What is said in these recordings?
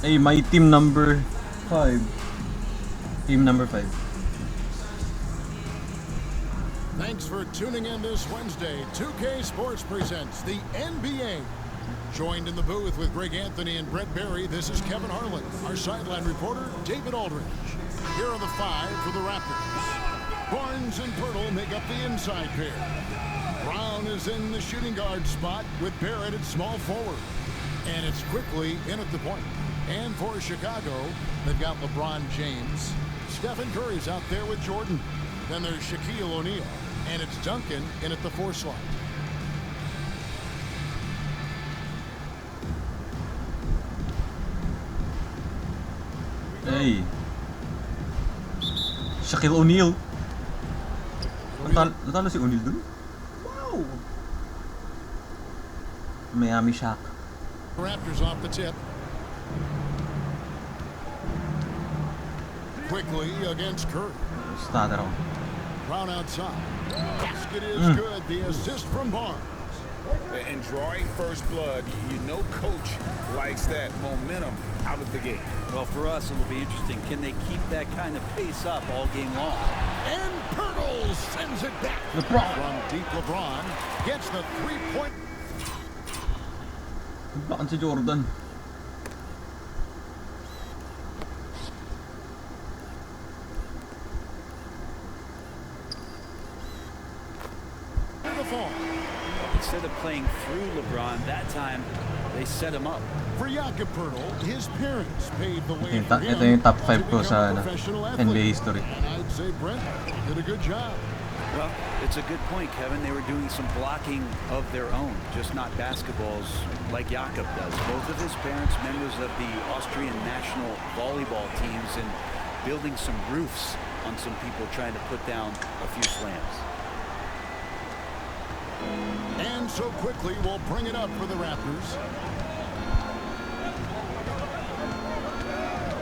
Hey, my team number 5. Team number 5. Thanks for tuning in this Wednesday. 2K Sports presents the NBA. Joined in the booth with Greg Anthony and Brett Barry, this is Kevin Harlan. Our sideline reporter, David Aldridge. Here are the 5 for the Raptors. Barnes and Pirtle make up the inside pair. Brown is in the shooting guard spot with Barrett at small forward. And it's quickly in at the point. And for Chicago, they've got LeBron James. Stephen Curry's out there with Jordan. Then there's Shaquille O'Neal. And it's Duncan in at the 4 slot. Hey. Shaquille O'Neal. Natalo si O'Neal dun? Wow. Miami Shaq. Raptors off the tip. Quickly against Curry. Starter ako. Brown outside. Basket is good. The assist from Barnes. And drawing first blood, you know coach likes that momentum out of the gate. Well, for us, it'll be interesting. Can they keep that kind of pace up all game long? And Pirtle sends it back. LeBron. From deep, LeBron gets the 3-point. Bakit si Jordan? Instead of playing through LeBron, that time they set him up. For Jakob Pirtle, his parents paved the way for him Ito yung top 5 ko to sa become a professional athlete. NBA history. And I'd say Brent did a good job. Well, it's a good point, Kevin. They were doing some blocking of their own, just not basketballs like Jakob does. Both of his parents, members of the Austrian national volleyball teams, and building some roofs on some people trying to put down a few slams. And so quickly, we'll bring it up for the Raptors.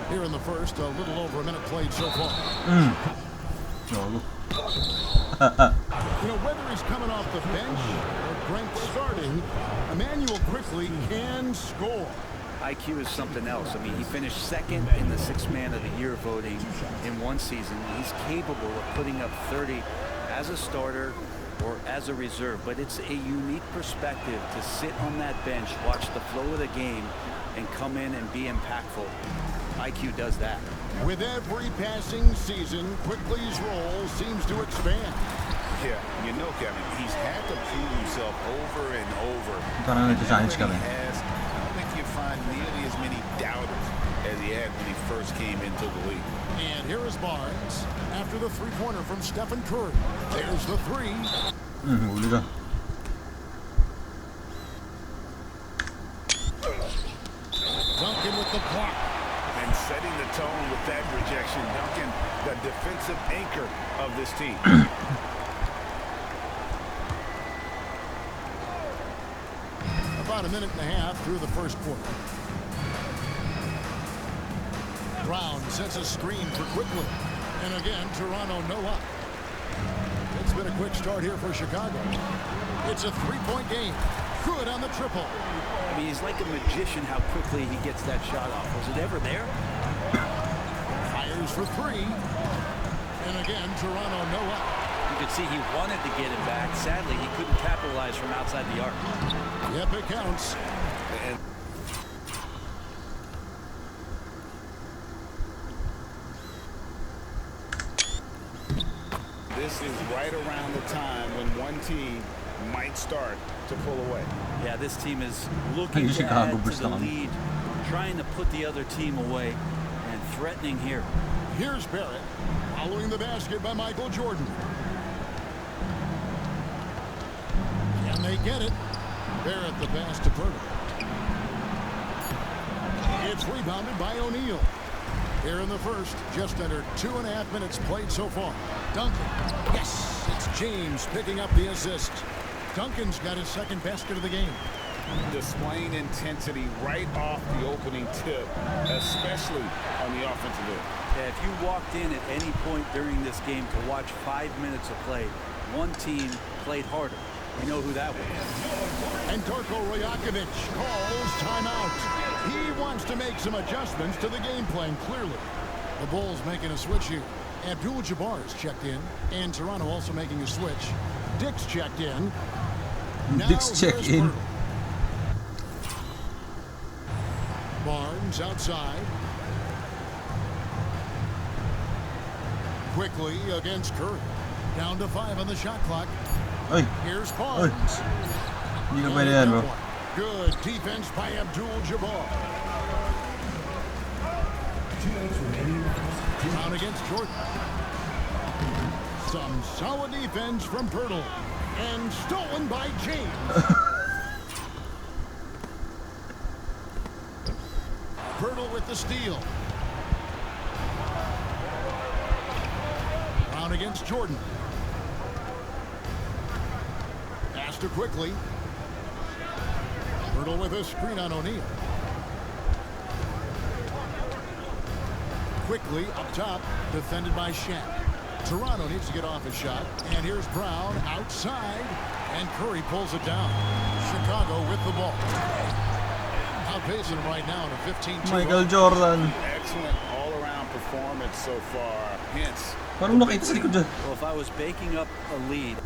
Here in the first, a little over a minute played so far. You know, whether he's coming off the bench or Brent starting, Emmanuel quickly can score. IQ is something else. I mean, he finished second in the 6th Man of the Year voting in one season. He's capable of putting up 30 as a starter or as a reserve, but it's a unique perspective to sit on that bench, watch the flow of the game, and come in and be impactful. IQ does that. With every passing season, Quickly's role seems to expand. Yeah, you know, Kevin, he's had to prove himself over and over. Parang nag-challenge kami. I don't think you find nearly as many doubters as he had when he first came into the league. And here is Barnes after the 3-pointer from Stephen Curry. There's the 3. Huli ka. Duncan with the block. And setting the tone with that rejection. Duncan, the defensive anchor of this team. About a minute and a half through the first quarter. Brown sets a screen for Quickly. And again, Toronto no up. It's been a quick start here for Chicago. It's a 3-point game. Good on the triple. I mean, he's like a magician how quickly he gets that shot off. Was it ever there? Fires for 3. And again, Toronto no up. You could see he wanted to get it back. Sadly, he couldn't capitalize from outside the arc. Yep, it counts. And this is right around the time when one team might start to pull away. Yeah, this team is looking to Chicago add to the Bulls lead, trying to put the other team away, and threatening here. Here's Barrett, following the basket by Michael Jordan. Can they get it? Barrett the pass to Pirtle. It's rebounded by O'Neal. Here in the first, just under 2.5 minutes played so far. Duncan, yes, it's James picking up the assist. Duncan's got his second basket of the game. Displaying intensity right off the opening tip, especially on the offensive end. Yeah, if you walked in at any point during this game to watch 5 minutes of play, one team played harder. We know who that was. And Darko Rajakovic calls timeout. He wants to make some adjustments to the game plan, clearly. The Bulls making a switch here. Abdul-Jabbar is checked in, and Toronto also making a switch. Dick's checked in. Dick's checked in. Barnes outside. Quickly against Curry. Down to 5 on the shot clock. Ay. Here's Barnes. Hindi ka pwede yan, bro. Good defense by Abdul-Jabbar. Down against Jordan. Some solid defense from Pirtle. And stolen by James. Pirtle with the steal. Brown against Jordan. Pass to quickly. Pirtle with a screen on O'Neal. Quickly up top, defended by Shaq. Toronto needs to get off his shot. And here's Brown outside. And Curry pulls it down. Chicago with the ball. Outpacing him right now in a 15-2. Michael Jordan. Excellent all-around performance so far. Hence, Parang nakita sa likod dyan. Well, if I was baking up a lead,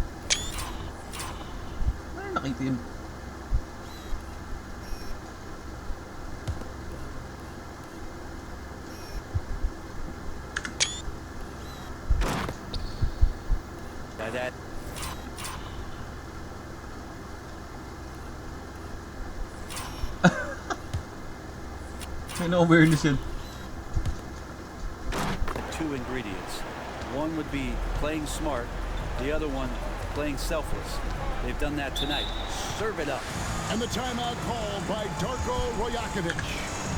Parang nakita yun. that May na-awareness yun. two ingredients. One would be playing smart, the other one playing selfless. They've done that tonight. Serve it up. And the timeout called by Darko Rajakovic.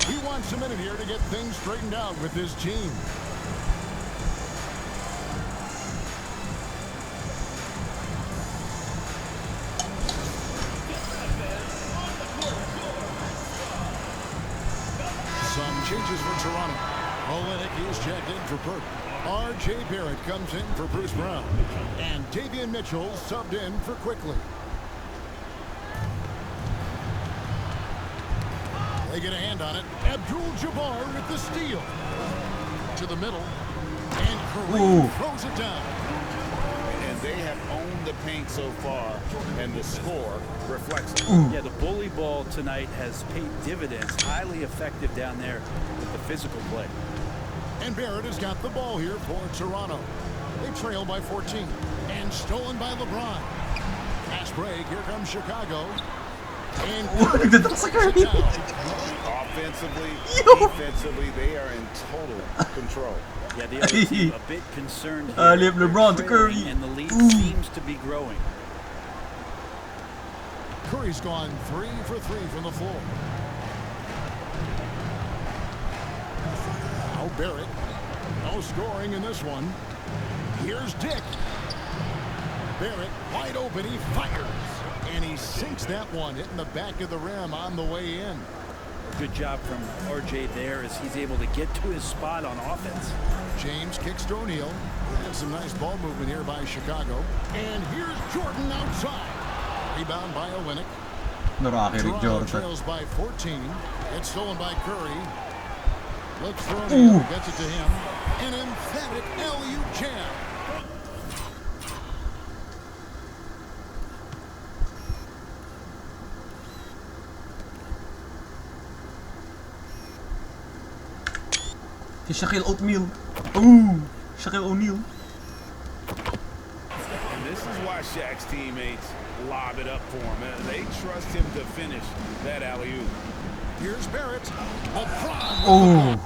He wants a minute here to get things straightened out with his team. Some changes for Toronto. Olenek is checked in for Burke. R.J. Barrett comes in for Bruce Brown. And Davion Mitchell subbed in for Quickly. They get a hand on it. Abdul-Jabbar with the steal. To the middle. And Curry throws it down. and they have owned the paint so far, and the score reflects it. Yeah, the bully ball tonight has paid dividends. Highly effective down there with the physical play. And Barrett has got the ball here for Toronto. They trail by 14. And stolen by LeBron. Pass break. Here comes Chicago. And Offensively, defensively, they are in total control. Yeah, the other team a bit concerned here. LeBron to Curry. And the lead seems to be growing. Curry's gone 3 for 3 from the floor. Now Barrett. No scoring in this one. Here's Dick. Barrett wide open. He fires. And he sinks that one, hitting the back of the rim on the way in. Good job from RJ there as he's able to get to his spot on offense. James kicks to O'Neal. And some nice ball movement here by Chicago. And here's Jordan outside. Rebound by Olenek. Toronto trails by 14. It's stolen by Curry. Looks for O'Neal. Gets it to him. An emphatic LU jam. Shaquille Oatmeal. Ooh, Shaquille O'Neal. And this is why Shaq's teammates lob it up for him. They trust him to finish that alley-oop. Here's Barrett. LeBron. Oh.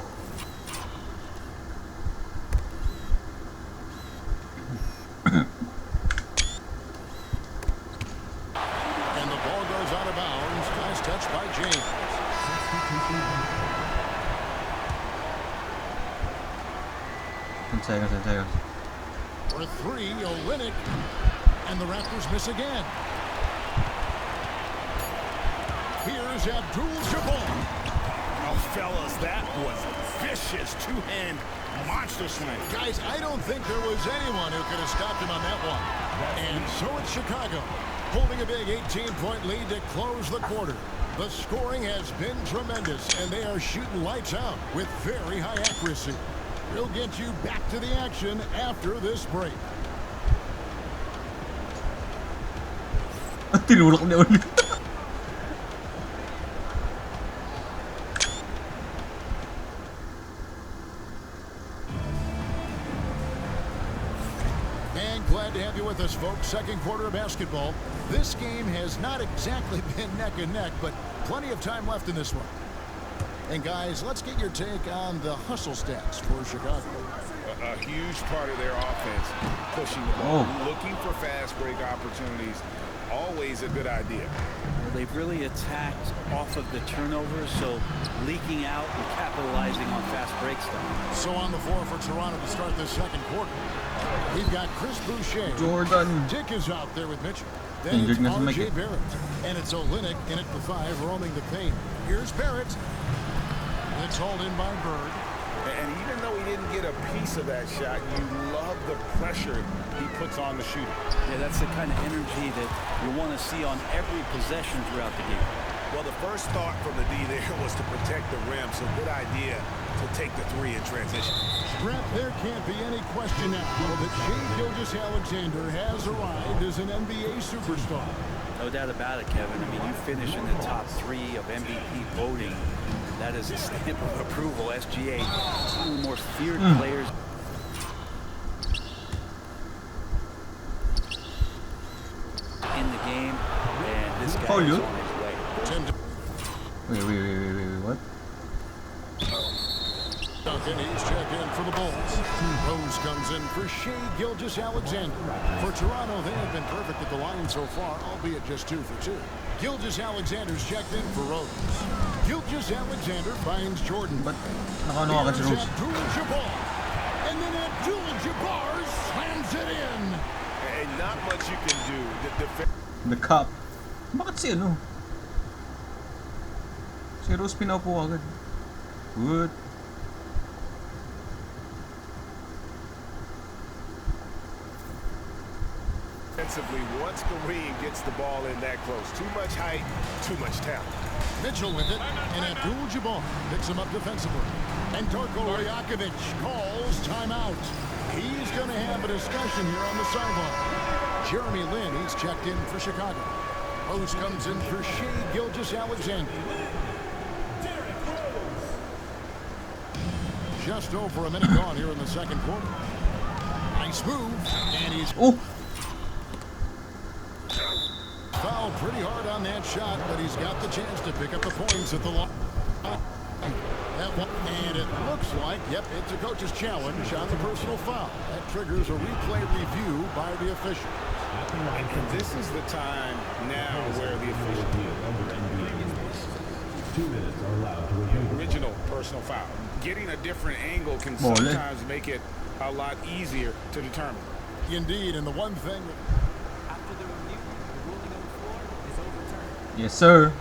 And the ball goes out of bounds. Nice touch by James. Ten seconds. For 3, Olenek. And the Raptors miss again. Here's Abdul-Jabbar. Oh, fellas, that was vicious two-hand monster swing. Guys, I don't think there was anyone who could have stopped him on that one. And so it's Chicago, holding a big 18-point lead to close the quarter. The scoring has been tremendous, and they are shooting lights out with very high accuracy. We'll get you back to the action after this break. Tinulak niya ulit. And glad to have you with us, folks. Second quarter of basketball. This game has not exactly been neck and neck, but plenty of time left in this one. And guys, let's get your take on the hustle stats for Chicago. A huge part of their offense, pushing the ball, looking for fast break opportunities. Always a good idea. Well, they've really attacked off of the turnovers, so leaking out and capitalizing on fast break stuff. So on the floor for Toronto to start this second quarter, we've got Chris Boucher. Jordan. Dick is out there with Mitchell. Then it's R.J. Barrett. And it's Olynyk in at the 5, roaming the paint. Here's Barrett. It's hauled in by Bird. And even though he didn't get a piece of that shot, you love the pressure he puts on the shooter. Yeah, that's the kind of energy that you want to see on every possession throughout the game. Well, the first thought from the D there was to protect the rim, so good idea to take the 3 in transition. Brett, there can't be any question now that Shai Gilgeous-Alexander has arrived as an NBA superstar. No doubt about it, Kevin. I mean, you finish in the top 3 of MVP voting. That is a stamp of approval. SGA, one of the more feared players. In the game, and this guy is on his way. Wait, what? Duncan, he's checked in for the Bulls. Rose comes in for Shai Gilgeous-Alexander. For Toronto, they have been perfect at the line so far, albeit just 2 for 2. Gilgeous-Alexander's checked in for Rose. Gilgeous-Alexander finds Jordan. Ba't nakaano ka si Rose? Abdul-Jabbar. And then Abdul-Jabbar slams it in. And not much you can do. The cup. Bakit si ano? Si Rose pinaupo agad. Good. Defensively, once Kareem gets the ball in that close, too much height, too much talent. Mitchell with it, and Abdul-Jabbar picks him up defensively. And Darko Rajakovic calls timeout. He's going to have a discussion here on the sideline. Jeremy Lin, he's checked in for Chicago. Rose comes in for Shai Gilgeous-Alexander. Just over a minute gone here in the second quarter. Nice move, and he's fouled pretty hard on that shot, but he's got the chance to pick up the points at the line. And it looks like, yep, it's a coach's challenge on the personal foul. That triggers a replay review by the official. And this is the time now where the official 2 minutes are allowed to review. Original personal foul. Getting a different angle can sometimes make it a lot easier to determine. Indeed, and the one thing... After the review, the ruling on the floor is overturned. Yes, sir.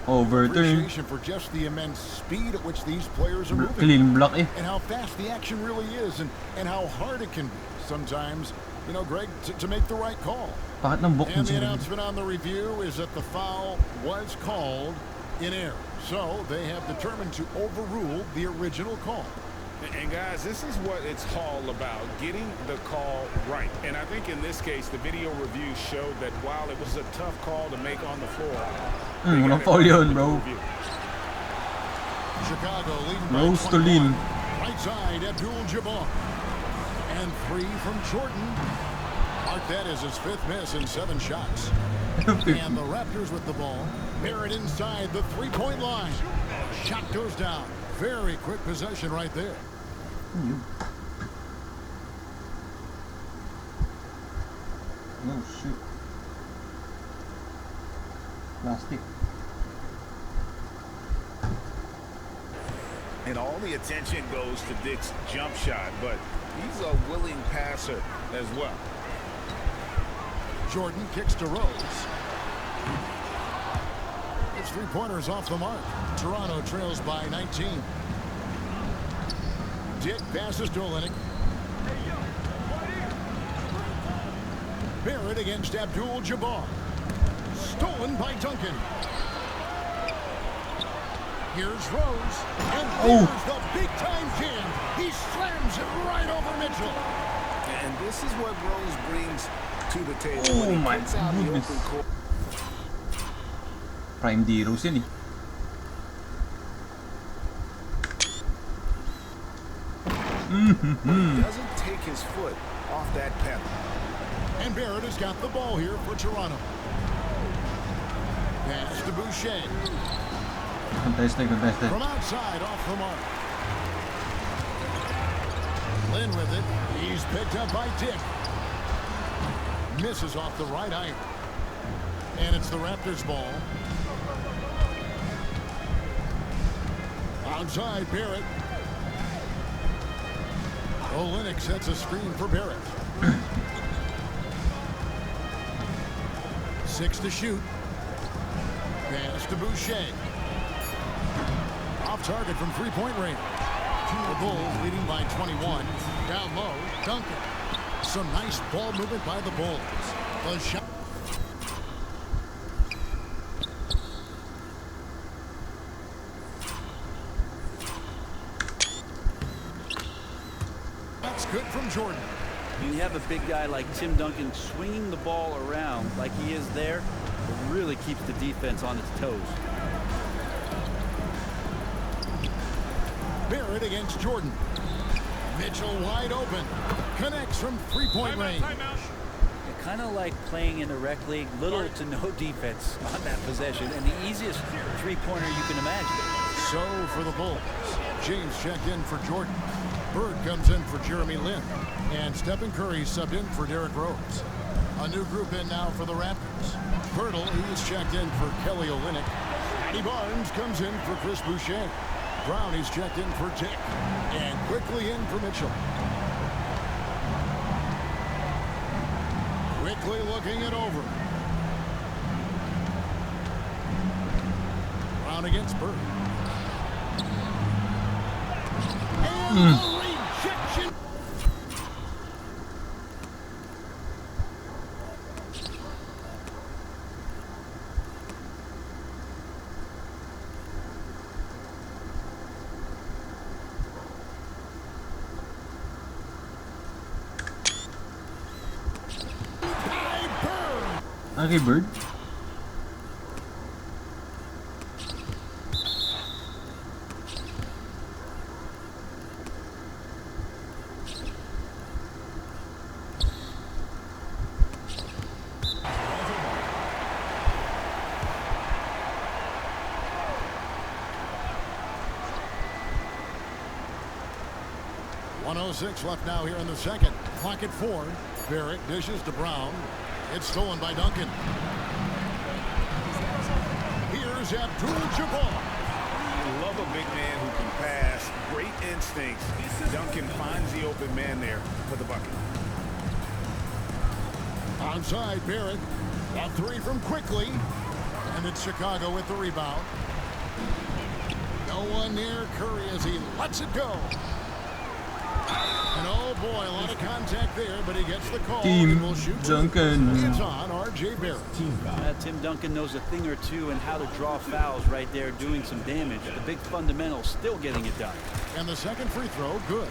Overturned. Appreciation for just the immense speed at which these players are moving. Clean block eh. And how fast the action really is, and how hard it can be sometimes, you know, Greg, to make the right call. Bakit nang book And the siya? announcement on the review is that the foul was called in error. So they have determined to overrule the original call. And guys, this is what it's all about, getting the call right. And I think in this case, the video review showed that while it was a tough call to make on the floor, Walang foul yun, bro. Chicago leading Rose by to lean. 21. Right side, Abdul-Jabbar. And 3 from Jordan. Mark that as his 5th miss in 7 shots. And the Raptors with the ball. Barrett inside the 3-point line. Shot goes down. Very quick possession right there. Oh, shoot. Plastic. and all the attention goes to Dick's jump shot, but he's a willing passer as well. Jordan kicks to Rose. It's 3-pointers off the mark. Toronto trails by 19. Dick passes to Olynyk. Barrett against Abdul-Jabbar. Stolen by Duncan. Here's Rose, and there's the big-time jam. He slams it right over Mitchell. And this is what Rose brings to the table. Oh when he my puts out the goodness. open court. Prime D Rose yan eh. He doesn't take his foot off that pedal. And Barrett has got the ball here for Toronto. Pass to Boucher. Contested. From outside, off the mark. Lynn with it. He's picked up by Dick. Misses off the right iron. And it's the Raptors' ball. Outside, Barrett. Olynyk sets a screen for Barrett. 6 to shoot. Pass to Boucher. Off target from three-point range. The Bulls leading by 21. Down low, Duncan. Some nice ball movement by the Bulls. The shot. That's good from Jordan. When you have a big guy like Tim Duncan swinging the ball around like he is there, it really keeps the defense on its toes. Barrett against Jordan. Mitchell wide open. Connects from three-point range. Kind of like playing in the rec league, little to no defense on that possession, and the easiest three-pointer you can imagine. So for the Bulls, James checked in for Jordan. Bird comes in for Jeremy Lin. And Stephen Curry subbed in for Derrick Rose. A new group in now for the Raptors. Pirtle, he's checked in for Kelly Olynyk. Matty Barnes comes in for Chris Boucher. Brown, he's checked in for Dick. And quickly in for Mitchell. Quickly looking it over. Brown against Bird. And the rejection. Okay, Bird. .106 left now here in the second. Clock at 4. Barrett dishes to Brown. It's stolen by Duncan. Here's Abdul-Jabbar. You love a big man who can pass. Great instincts. Duncan finds the open man there for the bucket. Onside, Barrett. A three from Quickly. And it's Chicago with the rebound. No one near Curry as he lets it go. And oh boy, a lot of contact there, but he gets the call. Team Will shoot Duncan. It's on R.J. Barrett. Tim Duncan knows a thing or two and how to draw fouls right there, doing some damage. The big fundamental still getting it done. And the second free throw, good.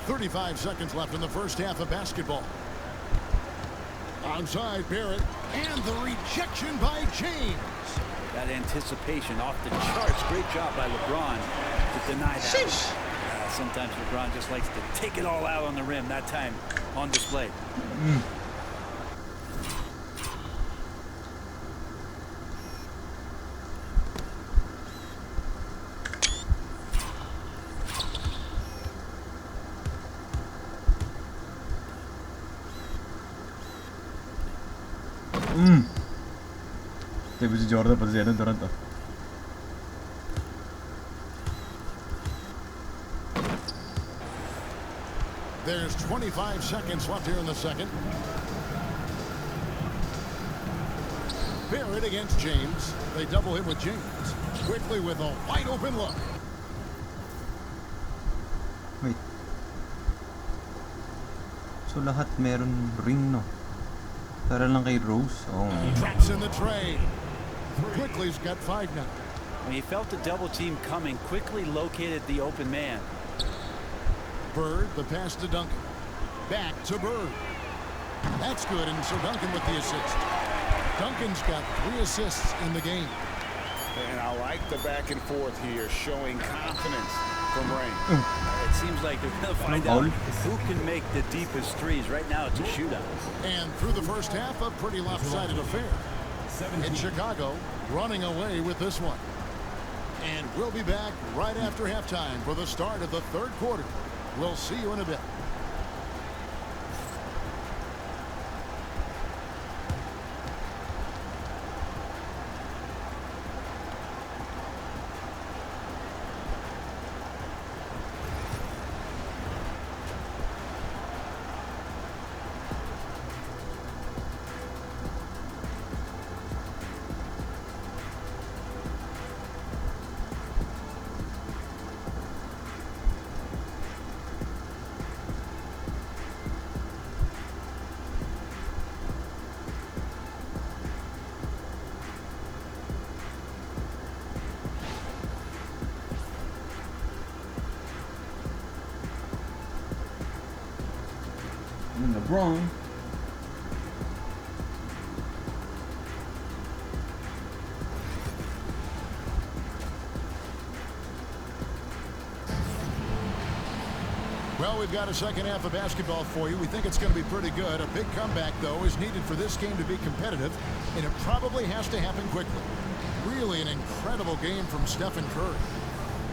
35 seconds left in the first half of basketball. Onside, Barrett, and the rejection by James. That anticipation off the charts. Great job by LeBron to deny that. Sometimes LeBron just likes to take it all out on the rim. That time on display. Tapi si Jordan pasti ada Toronto. There's 25 seconds left here in the second. Barrett against James. They double him with James. Quickly with a wide open look. Wait. So lahat meron ring, no? Tara lang kay Rose. Oh. Drops in the tray. Quickly's got 5 now. When he felt the double team coming, quickly located the open man. Bird, the pass to Duncan. Back to Bird. That's good, and so Duncan with the assist. Duncan's got 3 assists in the game. And I like the back and forth here, showing confidence from Rain. It seems like they're going to find out who can make the deepest threes. Right now, it's a shootout. And through the first half, a pretty lopsided affair. In Chicago, running away with this one. And we'll be back right after halftime for the start of the 3rd quarter. We'll see you in a bit. LeBron. Well, we've got a second half of basketball for you. We think it's going to be pretty good. A big comeback, though, is needed for this game to be competitive, and it probably has to happen quickly. Really an incredible game from Stephen Curry.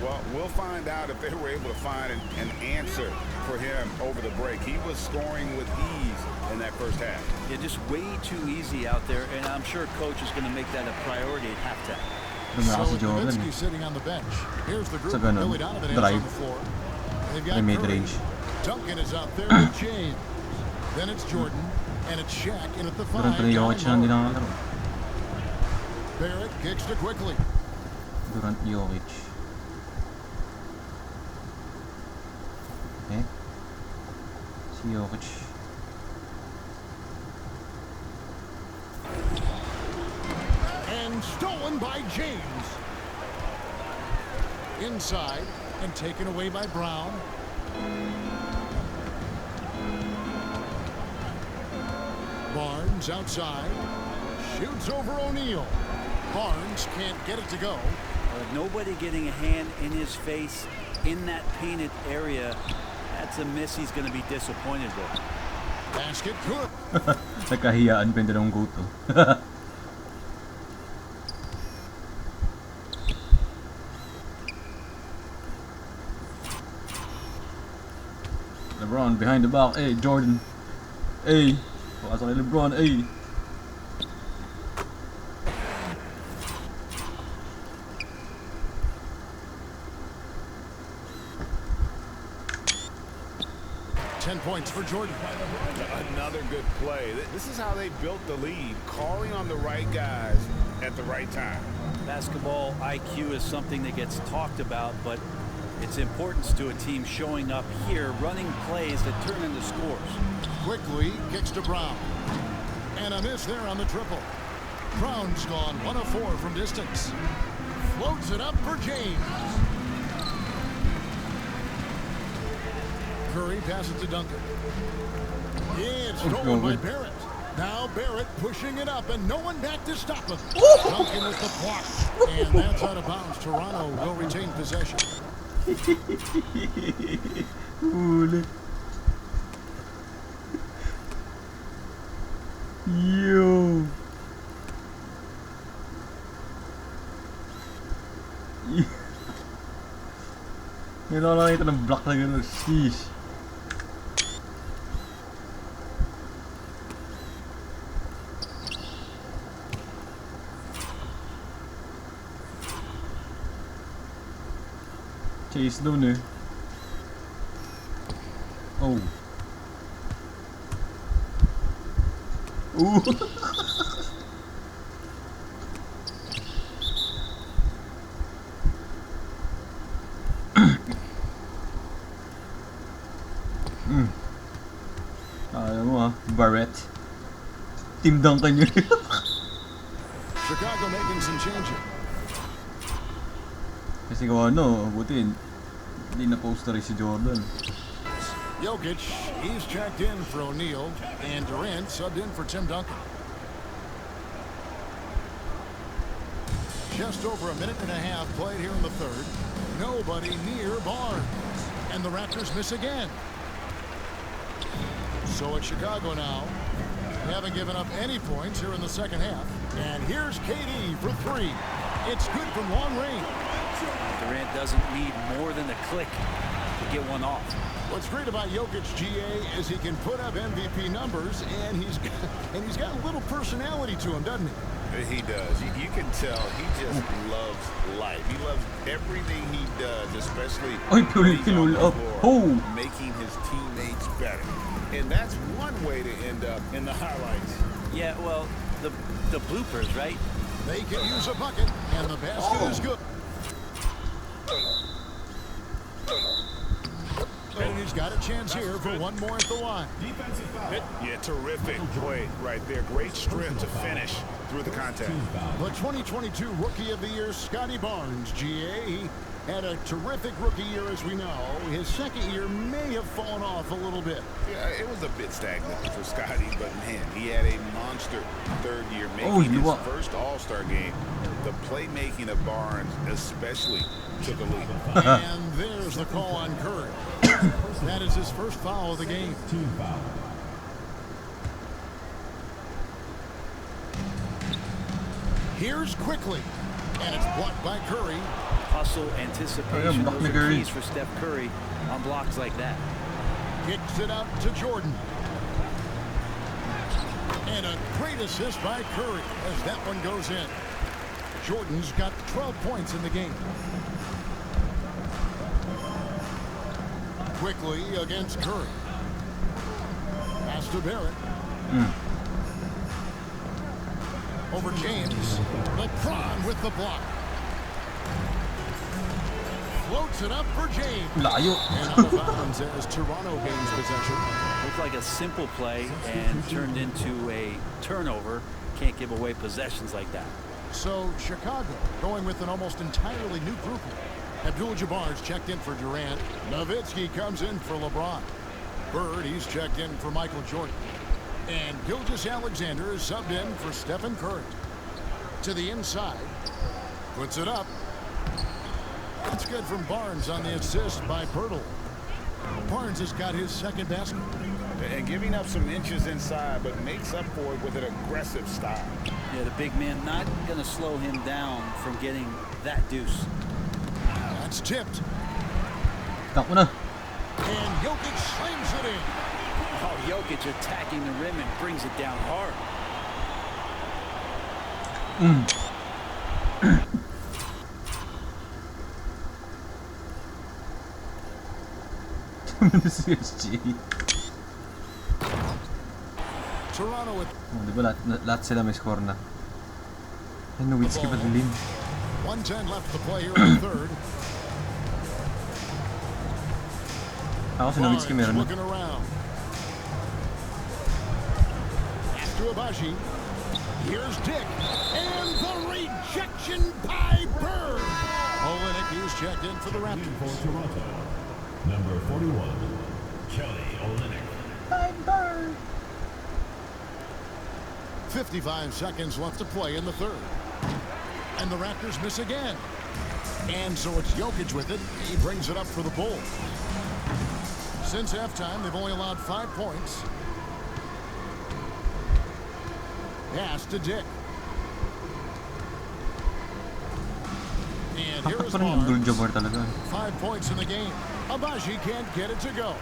Well, we'll find out if they were able to find an answer for him over the break. He was scoring with ease in that first half. Yeah, just way too easy out there, and I'm sure coach is going to make that a priority at halftime. So with Nowitzki sitting on the bench. Here's the group. Billy Donovan is on the floor. They've got Curry. Duncan is out there with James. Then it's Jordan, and it's Shaq in at the 5. Barrett kicks to Quickly. Durant Jokic. Okay. Si Jokic. And stolen by James. Inside and taken away by Brown. Barnes outside. Shoots over O'Neal. Barnes can't get it to go. Nobody getting a hand in his face in that painted area. That's a miss he's going to be disappointed with. Basket good. Nagkahiyaan pa yung dalawang go-to. LeBron behind the back. Hey, Jordan. Hey. Pasok kay LeBron. Hey. Points for Jordan. Another good play. This is how they built the lead, calling on the right guys at the right time. Basketball IQ is something that gets talked about, but its importance to a team showing up here, running plays that turn into scores. Quickly kicks to Brown. And a miss there on the triple. Brown's gone 1 of 4 from distance. Floats it up for James. Curry passes to Duncan. Yeah, it's stolen by Barrett. Now Barrett pushing it up, and no one back to stop him. Duncan with the block. And that's out of bounds. Toronto will retain possession. Huli. Yo. May nakakita ng block na gano'n. Sheesh. Chase doon eh. Oh. Ooh. Ayaw mo ah, Barrett. Team Duncan yun. Chicago making some changes. Kasi kung ano, buti hindi na poster si Jordan. Jokic, he's checked in for O'Neal, and Durant subbed in for Tim Duncan. Just over a minute and a half played here in the third. Nobody near Barnes. And the Raptors miss again. So it's Chicago now. They haven't given up any points here in the second half. And here's KD for three. It's good from long range. Durant doesn't need more than a click to get one off. What's great about Jokic, GA, is he can put up MVP numbers, and he's got a little personality to him, doesn't he? He does. You can tell he just loves life. He loves everything he does, especially Oy, when he's on the up. floor, Oh. making his teammates better. And that's one way to end up in the highlights. Yeah, well, the bloopers, right? They can use a bucket, and the basket is good. And he's got a chance here for one more at the line. Yeah, terrific play right there. Great strength to finish through the contact. The 2022 Rookie of the Year, Scotty Barnes, GA. He had a terrific rookie year, as we know. His second year may have fallen off a little bit. Yeah, it was a bit stagnant for Scotty, but man, he had a monster third year, making his first All-Star game. The playmaking of Barnes especially took a lead. And there's the call on Curry. That is his first foul of the game. Team foul. Here's quickly, and it's blocked by Curry. Hustle, anticipation, those are keys for Steph Curry on blocks like that. Kicks it out to Jordan. And a great assist by Curry as that one goes in. Jordan's got 12 points in the game. Quickly against Curry. Pass to Barrett. Over James. LeBron with the block. Floats it up for James. Layo. And out of bounds as Toronto gains possession. Looked like a simple play and turned into a turnover. Can't give away possessions like that. So Chicago going with an almost entirely new group. Abdul-Jabbar's checked in for Durant. Nowitzki comes in for LeBron. Bird, he's checked in for Michael Jordan. And Gilgeous-Alexander is subbed in for Stephen Curry. To the inside. Puts it up. It's good from Barnes on the assist by Pirtle. Barnes has got his second basket. And giving up some inches inside, but makes up for it with an aggressive style. Yeah, the big man not going to slow him down from getting that deuce. That's tipped. Tak mo na. And Jokic slams it in. Oh, Jokic attacking the rim and brings it down hard. CSG. Toronto with Oh, di ba lahat sila may score na. Ay, Nowitzki pa din. 1:10 left to play here in the third. Ako si Nowitzki meron na. Looking around. After Abaji. Here's Dick. And the rejection by Bird. Olenek is checked in for the Raptors. For Toronto, number 41, Kelly Olynyk. 55 seconds left to play in the third. And the Raptors miss again. And so it's Jokic with it. He brings it up for the Bulls. Since halftime, they've only allowed 5 points. Pass to Dick. And here is Barnes. Abdul-Jabbar talaga. 5 points in the game. Abaji can't get it to go.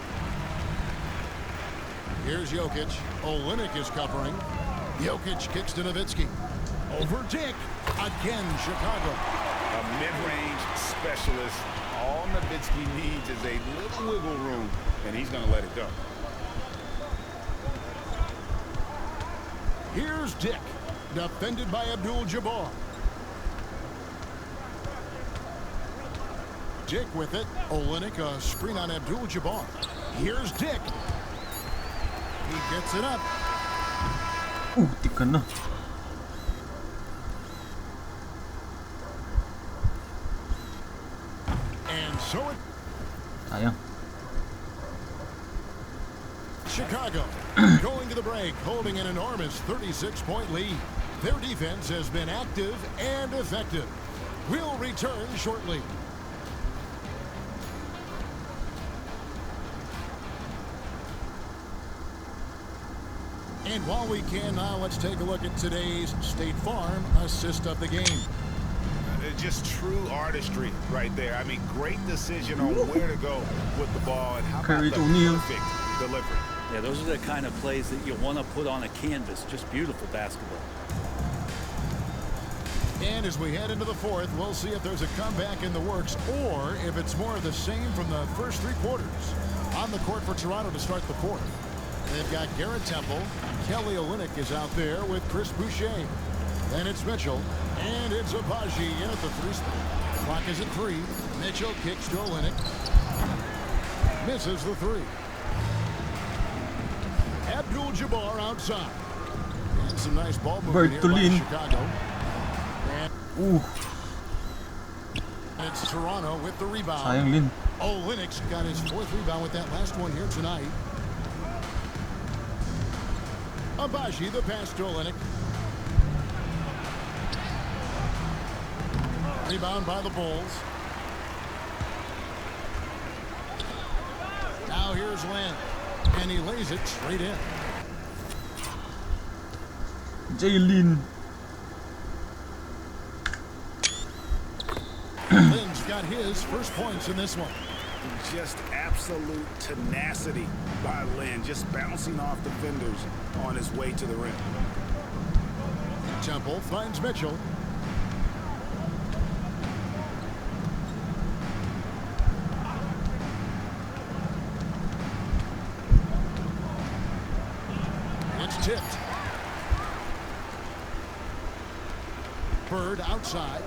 Here's Jokic. Olynyk is covering. Jokic kicks to Nowitzki. Over Dick. Again, Chicago. A mid-range specialist. All Nowitzki needs is a little wiggle room, and he's going to let it go. Here's Dick. Defended by Abdul-Jabbar. Dick with it. Olynyk, a screen on Abdul-Jabbar. Here's Dick. He gets it up. Tik ka na. And so it Sayang. Chicago going to the break, holding an enormous 36-point lead. Their defense has been active and effective. We'll return shortly. And while we can now, let's take a look at today's State Farm assist of the game. Just true artistry right there. I mean, great decision on where to go with the ball, and how about the perfect delivery. Yeah, those are the kind of plays that you want to put on a canvas. Just beautiful basketball. And as we head into the fourth, we'll see if there's a comeback in the works or if it's more of the same from the first three quarters. On the court for Toronto to start the fourth. They've got Garrett Temple. Kelly Olynyk is out there with Chris Boucher. Then it's Mitchell. And it's Abaji in at the three spot. Clock is at 3. Mitchell kicks to Olynyk. Misses the three. Abdul-Jabbar outside. And some nice ball movement here by Chicago. And it's Toronto with the rebound. Sayang, Lin. Olynyk's got his fourth rebound with that last one here tonight. Abaji, the pass to Olynyk. Rebound by the Bulls. Now here's Len. And he lays it straight in. Jalen. Lynn's got his first points in this one. Just absolute tenacity by Lynn, just bouncing off defenders on his way to the rim. Temple finds Mitchell. It's tipped. Bird outside.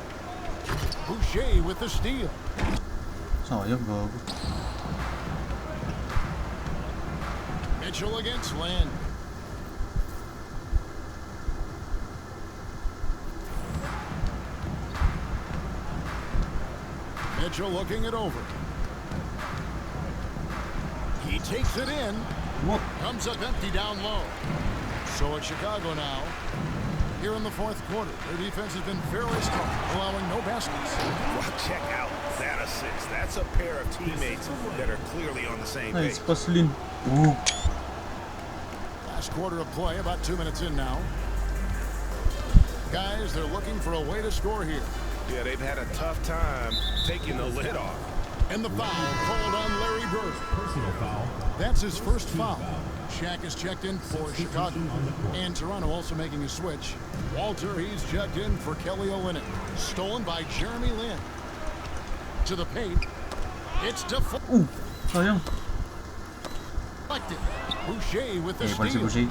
Boucher with the steal. Sayang, gago. Mitchell against Len. Mitchell looking it over. He takes it in. What? Comes up empty down low. So it's Chicago now. Here in the fourth quarter, their defense has been fairly strong, allowing no baskets. Well, check out that assist. That's a pair of teammates that are clearly on the same page. Nice pass, Lin. Last quarter of play, about 2 minutes in now. Guys, they're looking for a way to score here. Yeah, they've had a tough time taking the lid off. And the foul called on Larry Bird. Personal foul. That's his first foul. Shaq is checked in for Chicago. And Toronto also making a switch. Walter, he's checked in for Kelly Olynyk. Stolen by Jeremy Lin. To the paint. It's deflected. Sayang. Boucher with the Eh, pala si steal. Boucher.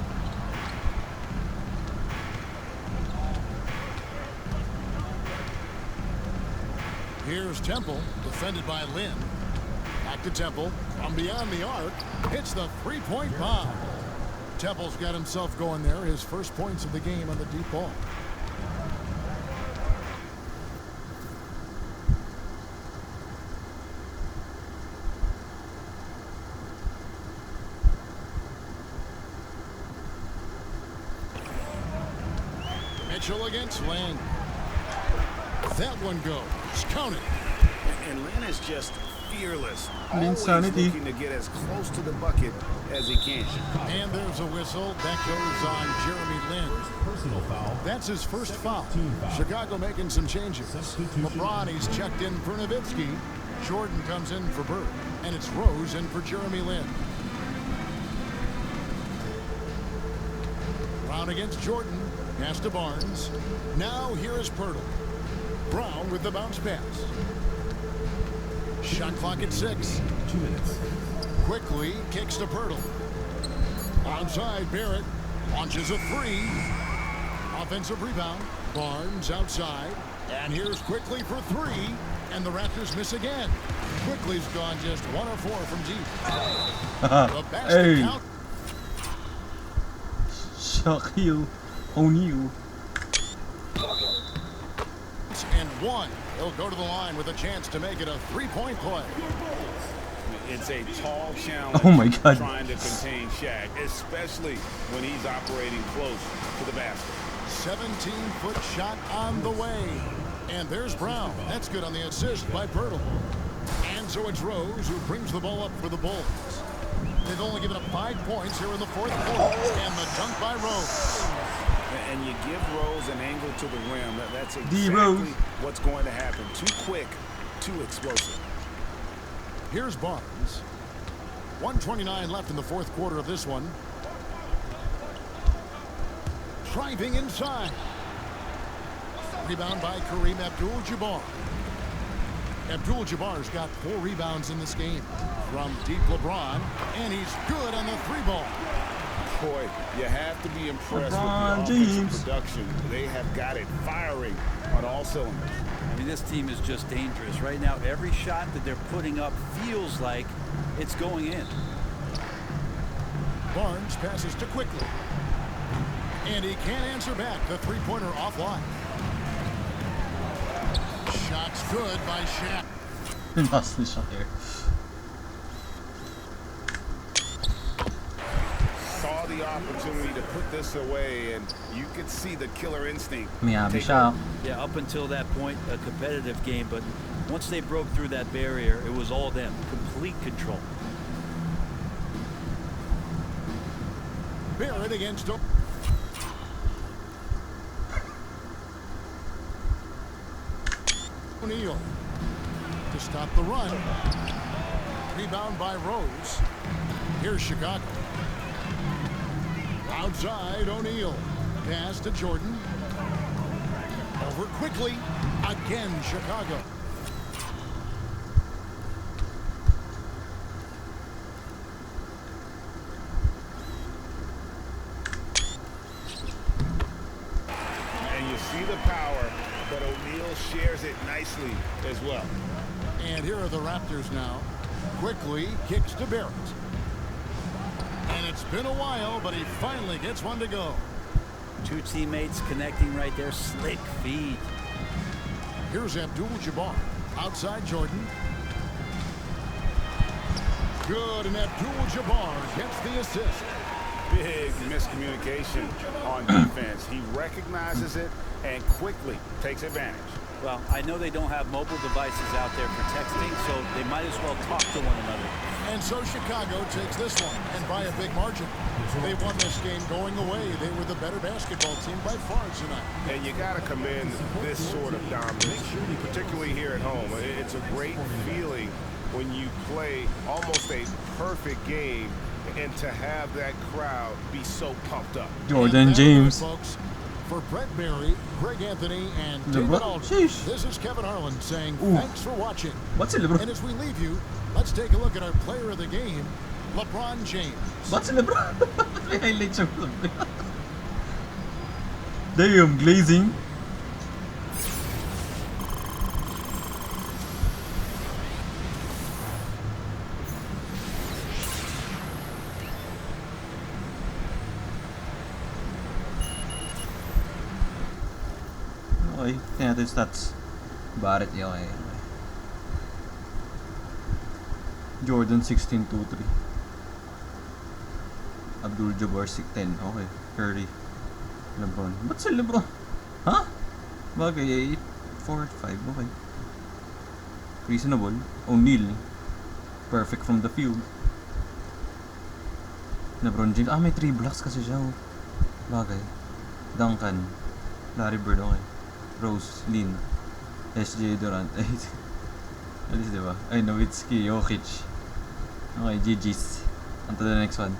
Here's Temple, defended by Lin. Back to Temple. From beyond the arc, hits the three-point bomb. Temple's got himself going there. His first points of the game on the deep ball. Mitchell against Lin. That one goes. Count it. And Lynn is just fearless. Lynn's Always sanity. looking to get as close to the bucket as he can. And there's a whistle. That goes on Jeremy Lin. Personal foul. That's his first foul. Chicago making some changes. LeBron, he's checked in for Nowitzki. Jordan comes in for Bird. And it's Rose in for Jeremy Lin. Brown against Jordan. Pass to Barnes. Now here is Pirtle. Brown with the bounce pass. Shot clock at 6. 2 minutes. Quickly kicks to Pirtle. Outside, Barrett launches a 3. Offensive rebound. Barnes outside. And here's Quickly for 3. And the Raptors miss again. Quickly's gone just 1 of 4 from deep. The basket Hey. count. Shaquille. O'Neal. And one. He'll go to the line with a chance to make it a three-point play. It's a tall challenge Oh my God. trying to contain Shaq, especially when he's operating close to the basket. 17-foot shot on the way. And there's Brown. That's good on the assist by Pirtle. And so it's Rose who brings the ball up for the Bulls. They've only given up 5 points here in the fourth quarter. And the dunk by Rose. And you give Rose an angle to the rim. That's exactly D-Rose. what's going to happen. Too quick, too explosive. Here's Barnes. 1:29 left in the fourth quarter of this one. Driving inside. Rebound by Kareem Abdul-Jabbar. Abdul-Jabbar's got 4 rebounds in this game from deep LeBron, and he's good on the 3-ball. Boy, you have to be impressed LeBron with the offensive James. production. They have got it firing on all cylinders. I mean, this team is just dangerous. Right now, every shot that they're putting up feels like it's going in. Barnes passes to Quickly. And he can't answer back. The three-pointer offline. Shot's good by Shaq. Lost the shot here. Saw the opportunity to put this away, and you could see the killer instinct. Miyabi take siya. over. Yeah, up until that point, a competitive game, but once they broke through that barrier, it was all them. Complete control. Barrett against O'Neal to stop the run. Rebound by Rose. Here's Chicago. Outside O'Neal. Pass to Jordan. Over quickly. Again Chicago. And you see the power, but O'Neal shares it nicely as well. And here are the Raptors now. Quickly kicks to Barrett. And it's been a while, but he finally gets one to go. 2 teammates connecting right there. Slick feed. Here's Abdul-Jabbar. Outside Jordan. Good, and Abdul-Jabbar gets the assist. Big miscommunication on defense. He recognizes it and quickly takes advantage. Well, I know they don't have mobile devices out there for texting, so they might as well talk to one another. And so Chicago takes this one, and by a big margin. They won this game going away. They were the better basketball team by far tonight. And you got to commend this sort of dominance, particularly here at home. It's a great feeling when you play almost a perfect game and to have that crowd be so pumped up. Jordan James. Folks, for Brett Berry, Greg Anthony, and David LeBron. Aldridge, Sheesh. this is Kevin Harlan saying Ooh. thanks for watching. What's it, LeBron? And as we leave you, let's take a look at our player of the game, LeBron James. What's LeBron? May highlights siya. Damn, glazing. Okay, tingnan natin yung stats. Barrett, okay. Jordan 16-2-3. Abdul-Jabbar 10. Okay. Curry. LeBron. Ba't si LeBron? Ha? Bagay, 8-4-5. Okay. Reasonable. O'Neal. Perfect from the field. LeBron James. Ah, may 3 blocks kasi siya. Oh. Bagay. Duncan. Larry Bird. Okay. Rose. Lin. SJ Durant. Alis, diba? Ay, Nowitzki. Jokic. Okay, GG's. On to the next one.